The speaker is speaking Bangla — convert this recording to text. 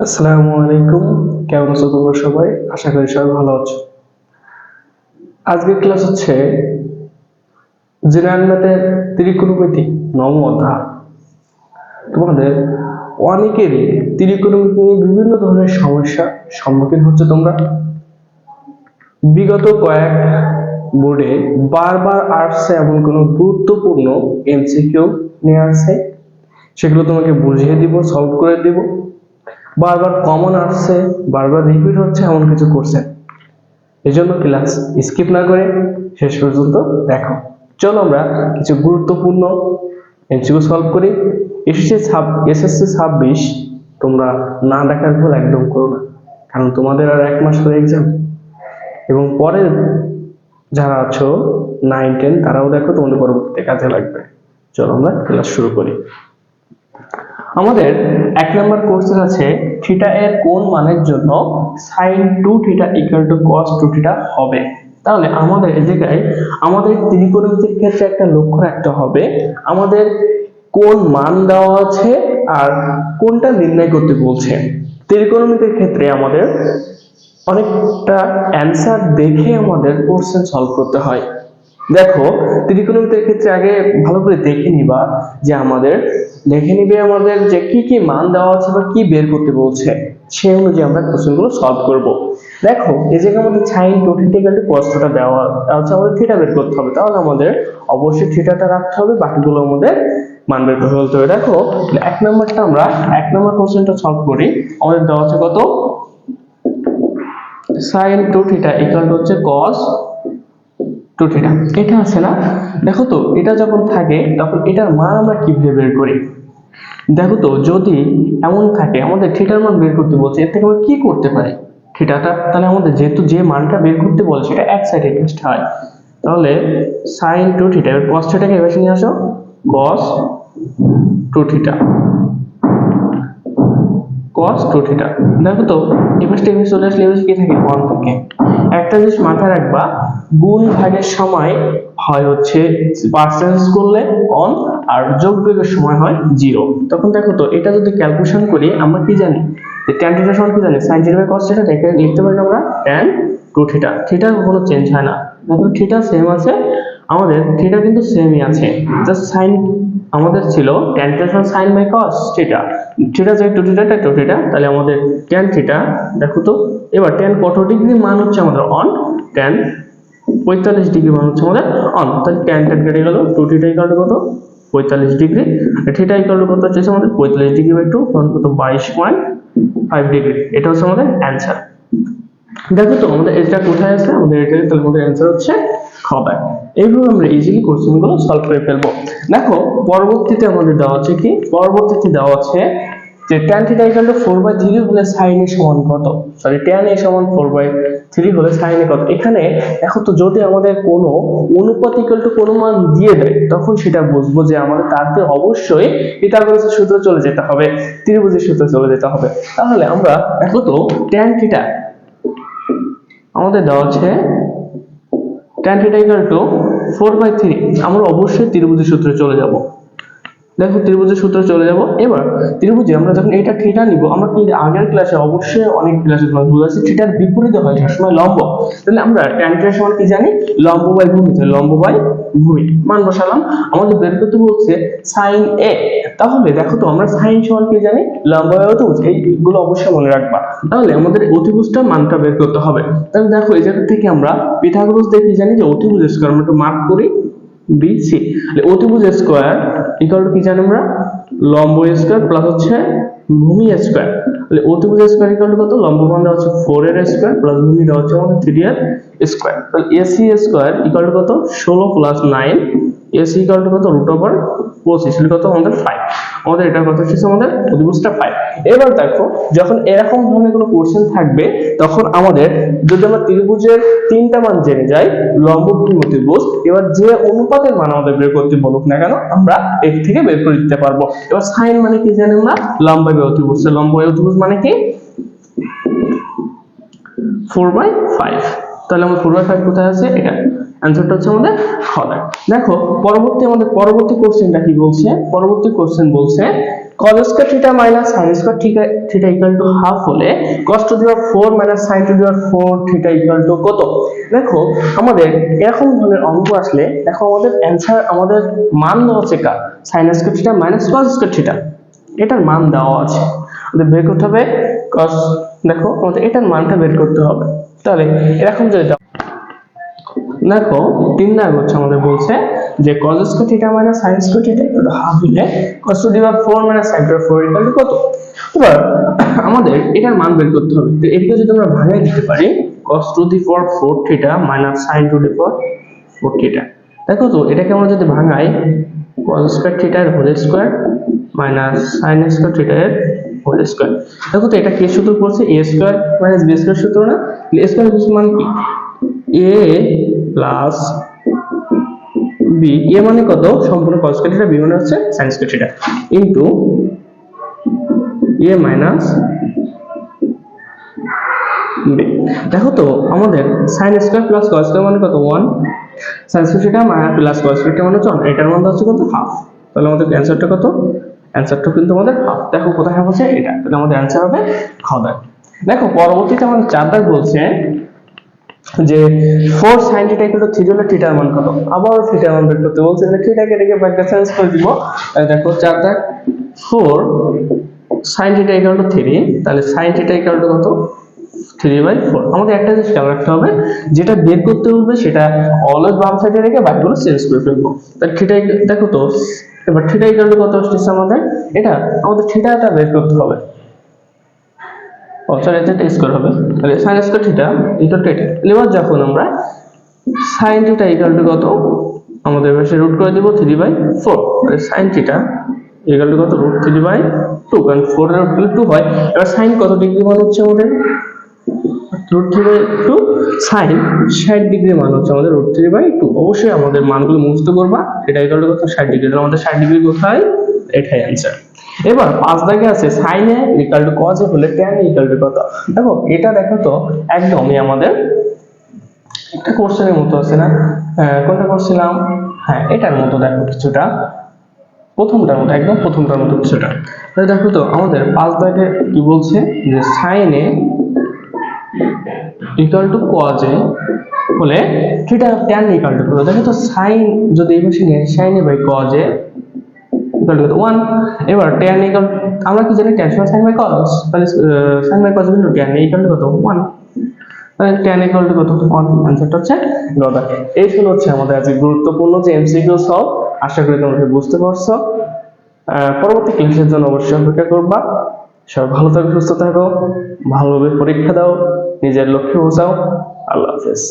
আসসালামু আলাইকুম। কেমন আছো তোমরা সবাই? আশা করি সবাই ভালো আছো। আজকের ক্লাস হচ্ছে জেনারেল ম্যাথের ত্রিকোণমিতি নবম অধ্যায়। তোমাদের অনেকেরই ত্রিকোণমিতি নিয়ে বিভিন্ন ধরনের সমস্যা সম্মুখীন হচ্ছে। তোমরা বিগত কয়েক বোর্ডে বারবার আসছে এমন কোনো গুরুত্বপূর্ণ এমসিকিউ নিয়ে আসছে, সেগুলো তোমাকে বুঝিয়ে দিব, সলভ করে দিব। বারবার কমন আসছে, বারবার রিপিট হচ্ছে এমন কিছু করছে। এই জন্য ক্লাস স্কিপ না করে শেষ পর্যন্ত দেখো। চলো আমরা কিছু গুরুত্বপূর্ণ এমসিকিউ সলভ করি। এসএসসি 26 তোমরা না দেখার ভুল একদম করো না, কারণ তোমাদের আর 1 মাস পরে এক্সাম, এবং পরের যারা আছো 9-10 তারাও দেখো, তোমাদের পরবর্তীতে কাজে লাগবে। চলো আমরা ক্লাস শুরু করি। আমাদের 1 নম্বর কোশ্চেন আছে থিটা এর কোন মানের জন্য sin 2 theta equal to cos 2 theta হবে। তাহলে আমাদের এই জায়গায় আমাদের ত্রিকোণমিতির ক্ষেত্রে একটা লক্ষ্য রাখতে হবে, আমাদের কোন মান দেওয়া আছে আর কোনটা নির্ণয় করতে বলছে। ত্রিকোণমিতির ক্ষেত্রে আমাদের অনেকটা অ্যান্সার দেখে আমাদের কোশ্চেন সলভ করতে হয়। দেখো, ত্রিকোণমিতির ক্ষেত্রে আগে ভালো করে দেখে নিবে আমাদের যে কি কি মান দেওয়া আছে বা কি বের করতে বলছে, সেই অনুযায়ী আমরা কোশ্চেনগুলো সলভ করব। দেখো, এই জায়গায় আমাদের sin 2 theta equal to cos theta দেওয়া আছে, আমাদের থিটা বের করতে হবে। তাহলে আমাদের অবশ্যই থিটাটা রাখতে হবে, বাকিগুলো আমাদের মান বের করে ফেলতে হবে। দেখো, 1 নম্বরটা আমরা 1 নম্বর কোশ্চেনটা সলভ করি। আমাদের দেওয়া আছে কত, sin 2 থিটা ইকুয়াল টু হচ্ছে cos 2 থিটা। এটা আছে না? দেখো তো, এটা যখন থাকে তখন এটার মান আমরা কিভাবে বের করি। দেখো তো, যদি এমন থাকে আমাদের থিটার মান বের করতে বলছে, এর থেকে আমরা কি করতে পারি থিটাটা, তাহলে আমাদের যেহেতু যে মানটা বের করতে বলছে সেটা এক সাইডে টেস্ট হয়। তাহলে sin 2 থিটা, এবার cos থিটাকে এভাবে নিয়ে আসো, cos 2 থিটা, cos 2 থিটা। দেখো তো, এবার স্টেপে চলে আসলে এবার কি থাকে, 1 থাকে। একটা জিনিস মাথায় রাখবা, গুণ ভাগের সময় হয় হচ্ছে পার্সেন্টেজ করলে 1 আর যোগ বিয়োগের সময় হয় 0। তখন দেখো তো, এটা যদি ক্যালকুলেশন করি আমরা কি জানি যে tan থিটা সমান কি জানি, sin theta by cos theta. দেখে লিখতে পারি আমরা tan 2 থিটা। থিটা কখনো চেঞ্জ হয় না। দেখো, থিটা সেম আছে, আমাদের থিটা কিন্তু সেমই আছে, জাস্ট sin আমাদের ছিল tan থিটা সমান sin বাই cos থিটা। থিটা যে 2 থিটা, 2 থিটা, তাহলে আমাদের tan থিটা, দেখো তো এবার tan কত ডিগ্রি মান হচ্ছে আমাদের অন, tan 45 ডিগ্রি মান হচ্ছে আমাদের অন। তাহলে tan কেটে গেল, 2 থিটা ইকুয়াল টু কত, 45 ডিগ্রি। থিটা ইকুয়াল টু কত হচ্ছে আমাদের 45 ডিগ্রি বাই 2 মান কত, 22.5 ডিগ্রি। এটা হচ্ছে আমাদের অ্যানসার। দেখো তো, আমাদের এটা কোথায় আছে, আমাদের এটা, তাহলে আমাদের অ্যানসার হচ্ছে হবে। এইভাবে আমরা ইজিলি কোশ্চেনগুলো সলভ করে ফেলবো। দেখো, পরবর্তীতে আমাদের দেওয়া আছে কি, পরবর্তীতে দেওয়া আছে যে tan থিটা ইকুয়াল টু 4/3 হলে sin এ সমান কত, সরি tan এ সমান 4/3 হলে sin এ কত। এখানে দেখো তো, যদি আমাদের কোনো অনুপাত ইকুয়াল টু কোনো মান দিয়ে দেয়, তখন সেটা বুঝবো যে আমাদের তাতে অবশ্যই পিথাগোরাসের সূত্রে চলে যেতে হবে, ত্রিভুজের সূত্রে চলে যেতে হবে। তাহলে আমরা দেখো তো, tan থিটা আমাদের দেওয়া আছে tan থিটা ইকুয়াল টু 4/3, আমরা অবশ্যই ত্রিভুজের সূত্রে চলে যাব। দেখো, ত্রিভুজের সূত্রে চলে যাব। এবার ত্রিভুজে আমরা যখন এটা থিটা নিব, আমরা কি আগের ক্লাসে অবশ্যই অনেক ক্লাসে বুঝাচ্ছি থিটার বিপরীতে হয় সবসময় লম্ব। তাহলে আমরা tan থিটা সমান কি জানি, লম্ব বাই ভূমি। লম্ব বাই ভূমি মান বসালাম, আমাদের বের করতে বলছে sin a। তাহলে দেখো তো, আমরা sin সমান কি জানি, লম্ব বাই অতিভুজ। এইগুলো অবশ্যই মনে রাখবা। তাহলে আমাদের অতিভুজটা মানটা বের করতে হবে। তাহলে দেখো, এই জায়গা থেকে আমরা পিথাগোরাস দিয়ে কি জানি যে অতিভুজ স্কয়ার, আমরা একটু মার্ক করি BC। অতিভুজ স্কয়ার ইকুয়াল টু কি জানি আমরা, লম্ব স্কয়ার প্লাস হচ্ছে ভূমি স্কয়ার। তাহলে অতিভুজ স্কয়ার ইকুয়াল টু কত, লম্ব মান দেওয়া হচ্ছে 4 এর স্কয়ার প্লাস ভূমি দেওয়া হচ্ছে আমাদের 3 এর স্কয়ার। তাহলে AC স্কয়ার ইকুয়াল টু কত, 16 প্লাস 9, AC ইকুয়াল টু কত, √25, কত আমাদের 5। আমাদের এটা কত হচ্ছে, আমাদের অতিভুজটা 5। এবার দেখো, যখন এরকম ধরনের কোনো কোশ্চেন থাকবে, তখন আমাদের যদি আমরা ত্রিভুজের 3টা মান জেনে যাই, লম্ব, ভূমি, অতিভুজ, এবার যে অনুপাতের মান আমাদের বের করতে বলুক না কেন, আমরা এর থেকে বের করে দিতে পারবো। এবার সাইন মানে কি জানি আমরা, লম্ব বাই অতিভুজ। লম্ব বাই অতিভুজ মানে কি, 4/5। তাহলে আমাদের 4/5 কোথায় আছে, এটা অ্যানসারটা হচ্ছে আমাদের হবে। দেখো, আমাদের পরবর্তী কোশ্চেনটা কি বলছে, পরবর্তী কোশ্চেন বলছে cos square theta minus sin square theta equal to half হলে cos to the power 4 minus sin to the power 4 theta equal to কত? দেখো আমাদের এরকম ধরনের অঙ্ক আসলে দেখো আমাদের অ্যানসার, আমাদের মান দেওয়া আছে কার, sin square theta minus cos square theta, এটার মান দেওয়া আছে, আমাদের বের করতে হবে cos, দেখো আমাদের এটার মানটা বের করতে হবে। তাহলে এরকম যদি দেখো 3 দাগ হচ্ছে আমাদের বলছে যে cos square theta minus sin square theta equal to half হলে cos to the power 4 minus sin to the power 4 equal to কত? এবার আমাদের এটার মান বের করতে হবে। তো এটাকে যদি আমরা ভাঙাই দিতে পারি cos to the power 4 theta minus sin to the power 4 theta, দেখো তো এটাকে আমরা যদি ভাঙাই cos স্কয়ার থিটা এর whole square minus sin square theta এর হোল স্কয়ার, দেখো তো এটা কি সূত্র পড়ছে, a square minus b square সূত্র না? a স্কয়ার মানে কি a প্লাস বি, এ মানে কত সম্পূর্ণ cos স্কয়ার থিটা, বি মানে হচ্ছে sin square theta into a minus B. দেখো তো আমাদের sin square plus cos square মানে কত 1, sin square theta minus plus cos square theta মানে 1, এটার মধ্যে হচ্ছে কত হাফ, তাহলে আমাদের অ্যানসারটা কত, অ্যানসারটা কিন্তু আমাদের হাফ। দেখো কোথায় হাফ আছে এটা, তাহলে আমাদের অ্যানসার হবে খ দাগ। দেখো পরবর্তীতে আমাদের 4 দাগ বলছে যে 4 sin থিটা ইকুয়াল টু 3 হলে থিটার মান কত? আবার থিটার মান বের করতে বলছে, তাহলে থিটাকে এটাকে ব্যাকটা চেঞ্জ করে দিব। দেখো 4 দাগ 4 sin থিটা ইকুয়াল টু 3, তাহলে sin থিটা ইকুয়াল টু কত 3/4। আমাদের একটা জিনিস খেয়াল রাখতে হবে, যেটা বের করতে বলবে সেটা অলওয়েজ বাম সাইডে রেখে বাকিগুলো চেঞ্জ করে ফেলবো। তাহলে থিটা দেখো তো এবার থিটা ইকুয়াল টু কত আসছে আমাদের, এটা আমাদের থিটাটা বের করতে হবে, অর্থাৎ এটা স্কয়ার হবে, তাহলে sin square theta equal to এটা। এবার যখন আমরা sin থিটা ইকুয়াল টু কত, আমাদের পাশে রুট করে দেব 3/4, তাহলে sin থিটা ইকুয়াল টু কত রুট 3/2, কারণ 4 এর রুট করলে 2 হয়। এবার sin কত ডিগ্রি মান হচ্ছে আমাদের রুট 3/2, sin 60 ডিগ্রি মান হচ্ছে আমাদের রুট 3/2। অবশ্যই আমাদের মানগুলো মুখস্থ করবা, এটা ইকুয়াল টু কত 60 ডিগ্রি, তাহলে আমাদের 60 ডিগ্রি কোথায়, এটাই आंसर। এবার 5 দাগে আছে sin এ ইকুয়াল টু cos এ হলে tan এ ইকুয়াল টু কত? দেখো এটা দেখো তো একদমই আমাদের একটা কোশ্চেনের মতো আছে না, কোনটা করছিলাম, হ্যাঁ এটার মতো দেখো কিছুটা, প্রথমটার মতো, একদম প্রথমটার মতো কিছুটা। তাহলে দেখো তো আমাদের 5 দাগে কি বলছে যে sin এ ইকুয়াল টু cos এ হলে থিটা tan ইকুয়াল টু কত? দেখো তো sin যদি এই পাশে নিয়ে sin A by cos A equal to 1। এবার tan ইকুয়াল, আমরা কি জানি tan সমান sin বাই cos, তাহলে sin by cos equal to tan equal to কত 1, তাহলে tan ইকুয়াল টু কত 1, आंसरটা হচ্ছে গদা। এই ছিল হচ্ছে আমাদের আজকে গুরুত্বপূর্ণ যে এমসিকিউ সলভ। আশা করি তোমরা বুঝতে পারছো। পরবর্তী ক্লাসের জন্য অবশ্যই অপেক্ষা করবা। সবাই ভালো থাকো, সুস্থ থাকো, ভালোভাবে পরীক্ষা দাও, নিজের লক্ষ্যে পৌঁছাও। আল্লাহ হাফেজ।